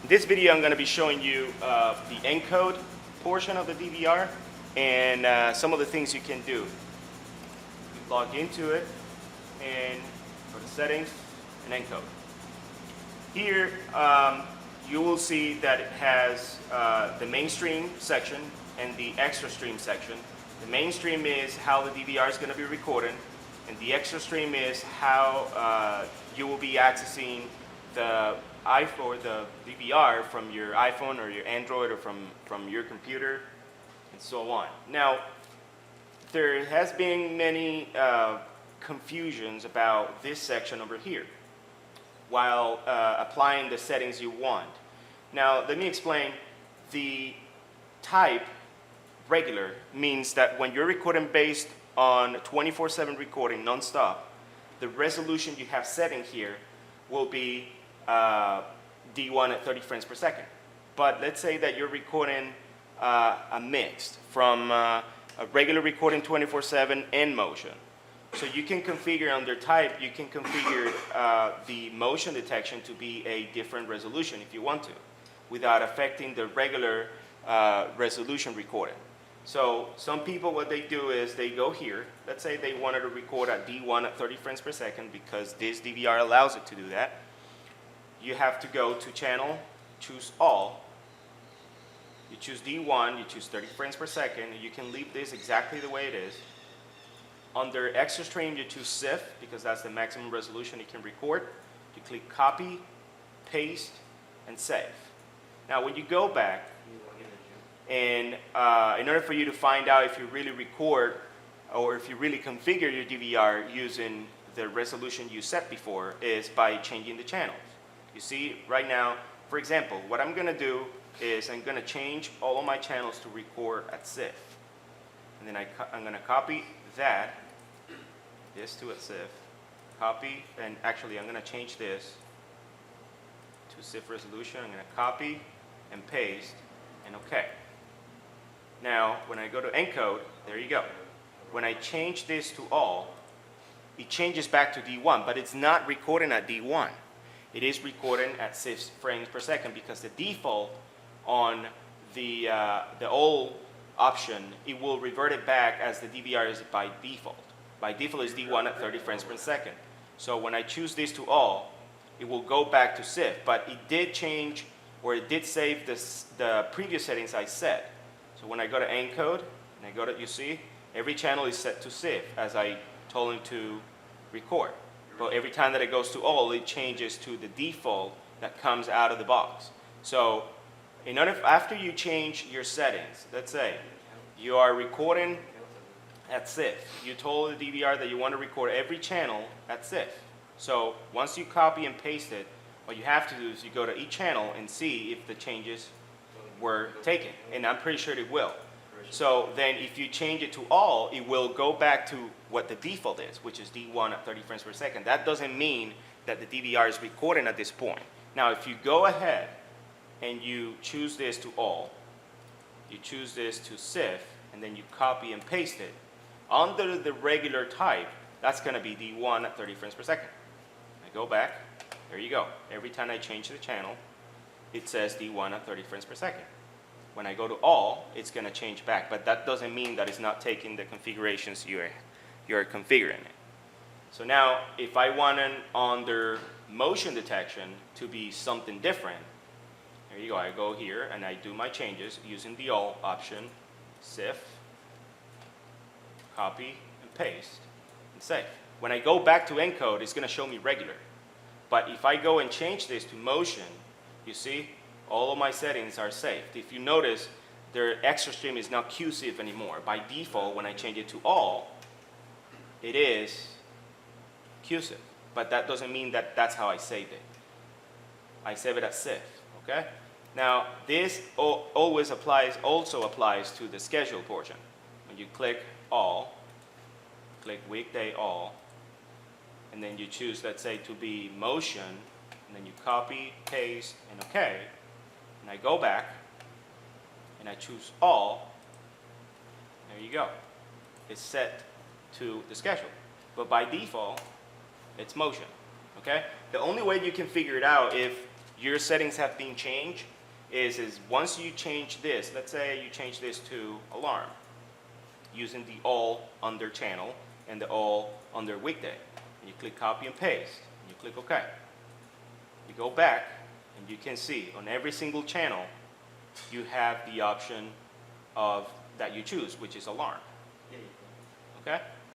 In this video, I'm going to be showing you the encode portion of the DVR and some of the things you can do. You log into it and go to settings and encode. Here, you will see that it has the mainstream section and the extra stream section. The mainstream is how the DVR is going to be recorded, and the extra stream is how you will be accessing the iPhone or the DVR from your iPhone or your Android or from your computer and so on. Now, there has been many confusions about this section over here while applying the settings you want. Now, let me explain. The type regular means that when you're recording based on 24/7 recording nonstop, the resolution you have set in here will be D1 at 30 frames per second. But let's say that you're recording a mixed from a regular recording 24/7 and motion. So you can configure under type, you can configure the motion detection to be a different resolution if you want to, without affecting the regular resolution recording. So some people, what they do is they go here. Let's say they wanted to record at D1 at 30 frames per second because this DVR allows it to do that. You have to go to channel, choose all. You choose D1, you choose 30 frames per second, and you can leave this exactly the way it is. Under extra stream, you choose SIF because that's the maximum resolution you can record. You click copy, paste, and save. Now when you go back, and in order for you to find out if you really record or if you really configure your DVR using the resolution you set before, is by changing the channels. You see right now, for example, what I'm going to do is I'm going to change all of my channels to record at SIF. And then I'm going to copy this to a SIF, copy, and actually I'm going to change this to SIF resolution. I'm going to copy and paste, and OK. Now, when I go to encode, there you go. When I change this to all, it changes back to D1, but it's not recording at D1. It is recording at 6 frames per second because the default on the old option, it will revert it back as the DVR is by default. By default is D1 at 30 frames per second. So when I choose this to all, it will go back to SIF, but it did change, or it did save the previous settings I set. So when I go to encode, and I go to, you see, every channel is set to SIF as I told him to record. But every time that it goes to all, it changes to the default that comes out of the box. So after you change your settings, let's say you are recording at SIF. You told the DVR that you want to record every channel at SIF. So once you copy and paste it, what you have to do is you go to each channel and see if the changes were taken. And I'm pretty sure it will. So then if you change it to all, it will go back to what the default is, which is D1 at 30 frames per second. That doesn't mean that the DVR is recording at this point. Now if you go ahead and you choose this to all, you choose this to SIF, and then you copy and paste it, under the regular type, that's going to be D1 at 30 frames per second. I go back, there you go. Every time I change the channel, it says D1 at 30 frames per second. When I go to all, it's going to change back, but that doesn't mean that it's not taking the configurations you're configuring it. So now, if I want under motion detection to be something different, there you go. I go here and I do my changes using the all option, SIF, copy and paste, and save. When I go back to encode, it's going to show me regular. But if I go and change this to motion, you see, all of my settings are saved. If you notice, their extra stream is not QSIF anymore. By default, when I change it to all, it is QSIF. But that doesn't mean that that's how I saved it. I save it as SIF, okay? Now, this also applies to the schedule portion. When you click all, click weekday all, and then you choose, let's say, to be motion, and then you copy, paste, and OK. And I go back, and I choose all. There you go. It's set to the schedule. But by default, it's motion. Okay? The only way you can figure it out if your settings have been changed is once you change this, let's say you change this to alarm using the all under channel and the all under weekday. And you click copy and paste, and you click OK. You go back, and you can see on every single channel, you have the option of that you choose, which is alarm. Okay?